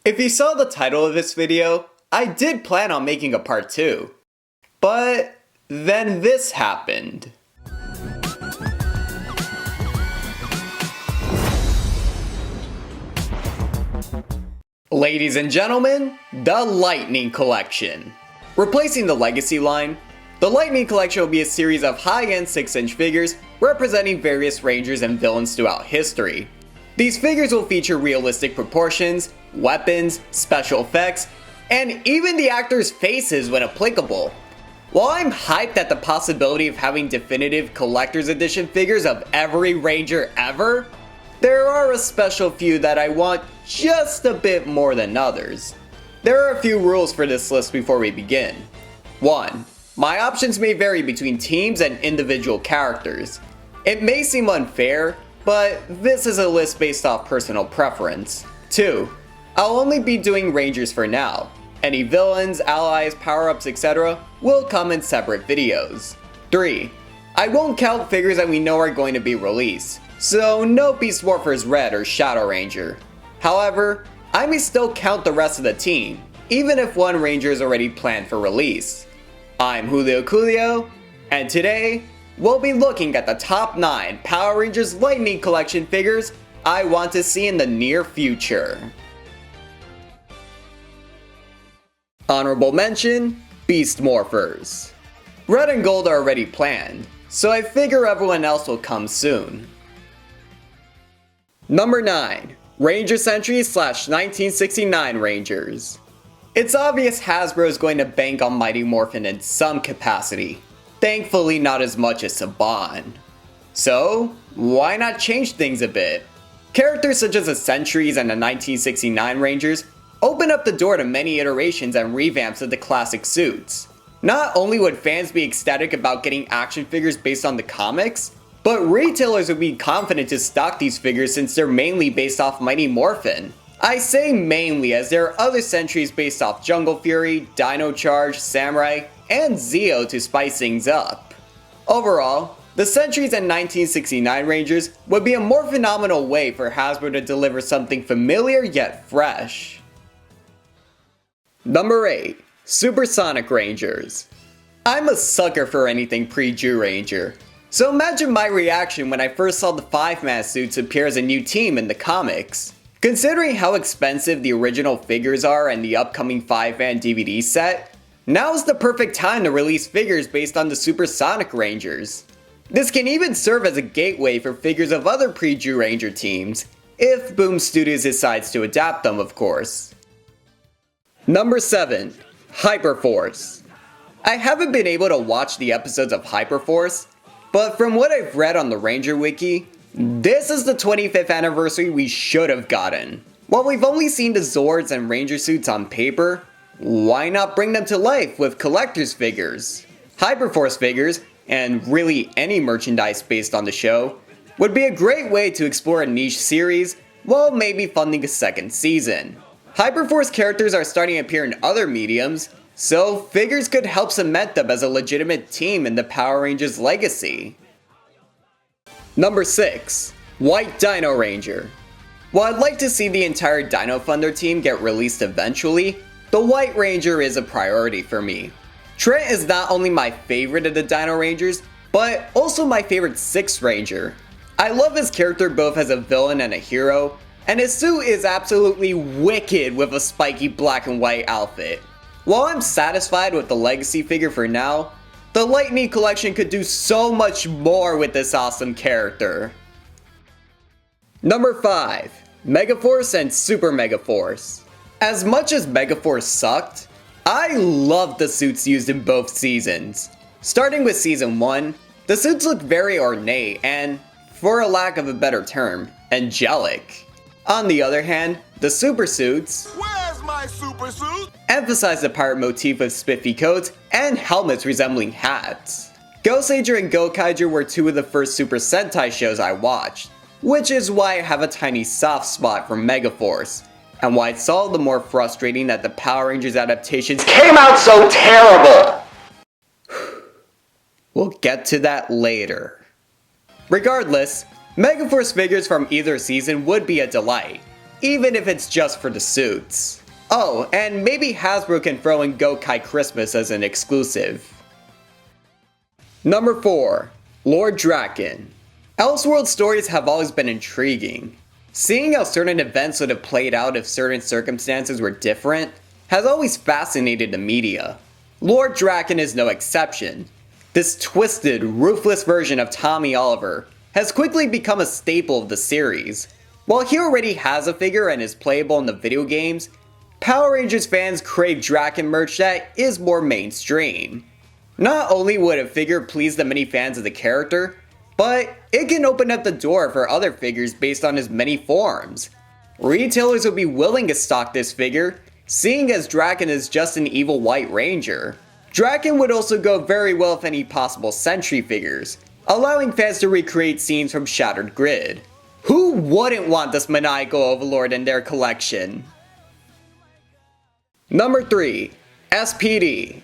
If you saw the title of this video, I did plan on making a part 2. But then this happened. Ladies and gentlemen, the Lightning Collection. Replacing the Legacy line, the Lightning Collection will be a series of high-end 6-inch figures representing various Rangers and villains throughout history. These figures will feature realistic proportions, weapons, special effects, and even the actors' faces when applicable. While I'm hyped at the possibility of having definitive collector's edition figures of every Ranger ever, there are a special few that I want just a bit more than others. There are a few rules for this list before we begin. 1. My options may vary between teams and individual characters. It may seem unfair, but this is a list based off personal preference. 2. I'll only be doing Rangers for now. Any villains, allies, power-ups, etc. will come in separate videos. 3. I won't count figures that we know are going to be released, so no Beast Morphers Red or Shadow Ranger. However, I may still count the rest of the team, even if one Ranger is already planned for release. I'm JulioCoolio, and today, we'll be looking at the top 9 Power Rangers Lightning Collection figures I want to see in the near future. Honorable mention, Beast Morphers. Red and Gold are already planned, so I figure everyone else will come soon. Number 9. Ranger Century / 1969 Rangers. It's obvious Hasbro is going to bank on Mighty Morphin in some capacity. Thankfully not as much as Saban. So, why not change things a bit? Characters such as the Centuries and the 1969 Rangers open up the door to many iterations and revamps of the classic suits. Not only would fans be ecstatic about getting action figures based on the comics, but retailers would be confident to stock these figures since they're mainly based off Mighty Morphin. I say mainly as there are other Centuries based off Jungle Fury, Dino Charge, Samurai, and Zeo to spice things up. Overall, the Centuries and 1969 Rangers would be a more phenomenal way for Hasbro to deliver something familiar yet fresh. Number 8. Supersonic Rangers. I'm a sucker for anything pre-Jew Ranger, so imagine my reaction when I first saw the 5-man suits appear as a new team in the comics. Considering how expensive the original figures are and the upcoming 5-man DVD set, now's the perfect time to release figures based on the Supersonic Rangers. This can even serve as a gateway for figures of other pre-Jew Ranger teams, if Boom Studios decides to adapt them, of course. Number 7. Hyperforce. I haven't been able to watch the episodes of Hyperforce, but from what I've read on the Ranger Wiki, this is the 25th anniversary we should have gotten. While we've only seen the Zords and Ranger suits on paper, why not bring them to life with collector's figures? Hyperforce figures, and really any merchandise based on the show, would be a great way to explore a niche series while maybe funding a second season. Hyperforce characters are starting to appear in other mediums, so figures could help cement them as a legitimate team in the Power Rangers legacy. Number 6. White Dino Ranger. While I'd like to see the entire Dino Thunder team get released eventually, the White Ranger is a priority for me. Trent is not only my favorite of the Dino Rangers, but also my favorite 6th Ranger. I love his character both as a villain and a hero, and his suit is absolutely wicked with a spiky black and white outfit. While I'm satisfied with the Legacy figure for now, the Lightning Collection could do so much more with this awesome character. Number 5. Megaforce and Super Megaforce. As much as Megaforce sucked, I loved the suits used in both seasons. Starting with Season 1, the suits look very ornate and, for a lack of a better term, angelic. On the other hand, the super suits, where's my super suit? Emphasize the pirate motif with spiffy coats and helmets resembling hats. Goseiger and Gokaiger were 2 of the first Super Sentai shows I watched, which is why I have a tiny soft spot for Megaforce, and why it's all the more frustrating that the Power Rangers adaptations came out so terrible! We'll get to that later. Regardless, Megaforce figures from either season would be a delight. even if it's just for the suits. Oh, and maybe Hasbro can throw in Go-Kai Christmas as an exclusive. Number 4. Lord Draken. Elseworld stories have always been intriguing. Seeing how certain events would have played out if certain circumstances were different has always fascinated the media. Lord Draken is no exception. This twisted, ruthless version of Tommy Oliver has quickly become a staple of the series. While he already has a figure and is playable in the video games, Power Rangers fans crave Draken merch that is more mainstream. Not only would a figure please the many fans of the character, but it can open up the door for other figures based on his many forms. Retailers would be willing to stock this figure, seeing as Draken is just an evil White Ranger. Draken would also go very well with any possible Sentry figures, allowing fans to recreate scenes from Shattered Grid. Who wouldn't want this maniacal overlord in their collection? Number 3. S.P.D.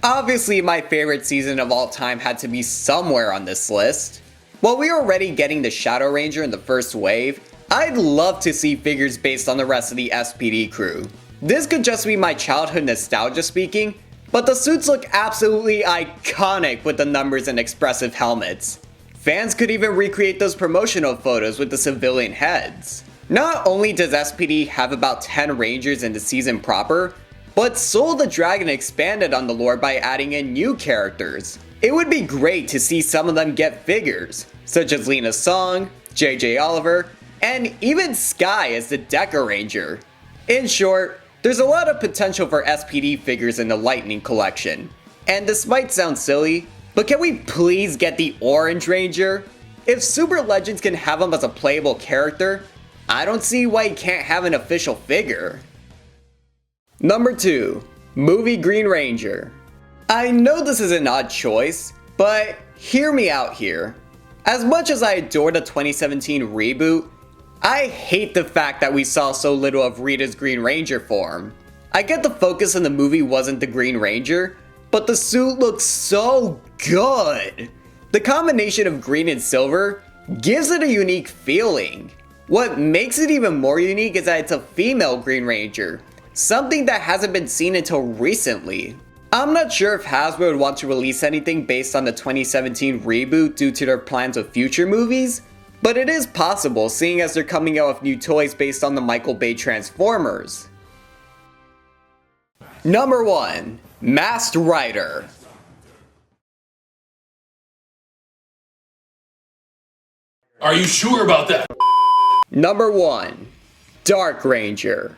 Obviously, my favorite season of all time had to be somewhere on this list. While we were already getting the Shadow Ranger in the first wave, I'd love to see figures based on the rest of the S.P.D. crew. This could just be my childhood nostalgia speaking, but the suits look absolutely iconic with the numbers and expressive helmets. Fans could even recreate those promotional photos with the civilian heads. Not only does S.P.D. have about 10 Rangers in the season proper, but Soul the Dragon expanded on the lore by adding in new characters. It would be great to see some of them get figures, such as Lena Song, JJ Oliver, and even Sky as the Deca Ranger. In short, there's a lot of potential for S.P.D. figures in the Lightning collection. And this might sound silly, but can we please get the Orange Ranger? If Super Legends can have him as a playable character, I don't see why he can't have an official figure. Number 2. Movie Green Ranger. I know this is an odd choice, but hear me out here. As much as I adore the 2017 reboot, I hate the fact that we saw so little of Rita's Green Ranger form. I get the focus in the movie wasn't the Green Ranger, but the suit looks so good. The combination of green and silver gives it a unique feeling. What makes it even more unique is that it's a female Green Ranger, something that hasn't been seen until recently. I'm not sure if Hasbro would want to release anything based on the 2017 reboot due to their plans of future movies, but it is possible seeing as they're coming out with new toys based on the Michael Bay Transformers. Number 1. Masked Rider. Are you sure about that? Number 1. Dark Ranger.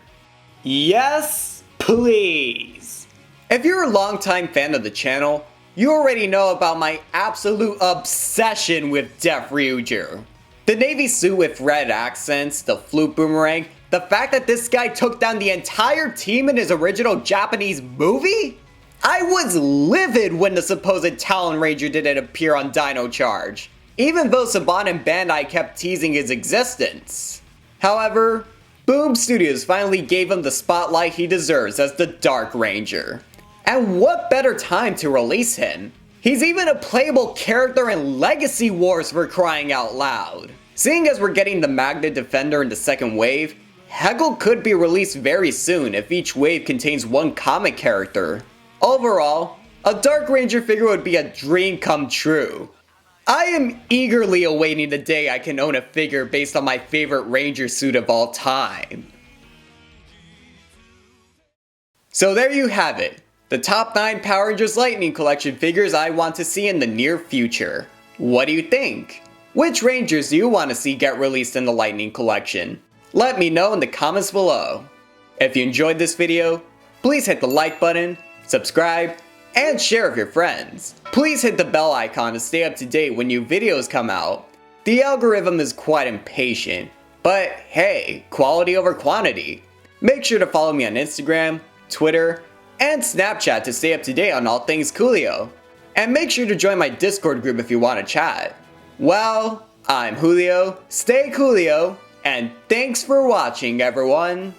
Yes, please. If you're a longtime fan of the channel, you already know about my absolute obsession with Def Ryuger. The navy suit with red accents, the flute boomerang, the fact that this guy took down the entire team in his original Japanese movie? I was livid when the supposed Talon Ranger didn't appear on Dino Charge, even though Saban and Bandai kept teasing his existence. However, Boom Studios finally gave him the spotlight he deserves as the Dark Ranger. And what better time to release him? He's even a playable character in Legacy Wars for crying out loud. Seeing as we're getting the Magna Defender in the second wave, Hegel could be released very soon if each wave contains one comic character. Overall, a Dark Ranger figure would be a dream come true. I am eagerly awaiting the day I can own a figure based on my favorite Ranger suit of all time. So there you have it, the top 9 Power Rangers Lightning Collection figures I want to see in the near future. What do you think? Which Rangers do you want to see get released in the Lightning Collection? Let me know in the comments below. If you enjoyed this video, please hit the like button, subscribe, and share with your friends. Please hit the bell icon to stay up to date when new videos come out. The algorithm is quite impatient, but hey, quality over quantity. Make sure to follow me on Instagram, Twitter, and Snapchat to stay up to date on all things Coolio. And make sure to join my Discord group if you want to chat. Well, I'm Julio, stay Coolio, and thanks for watching everyone.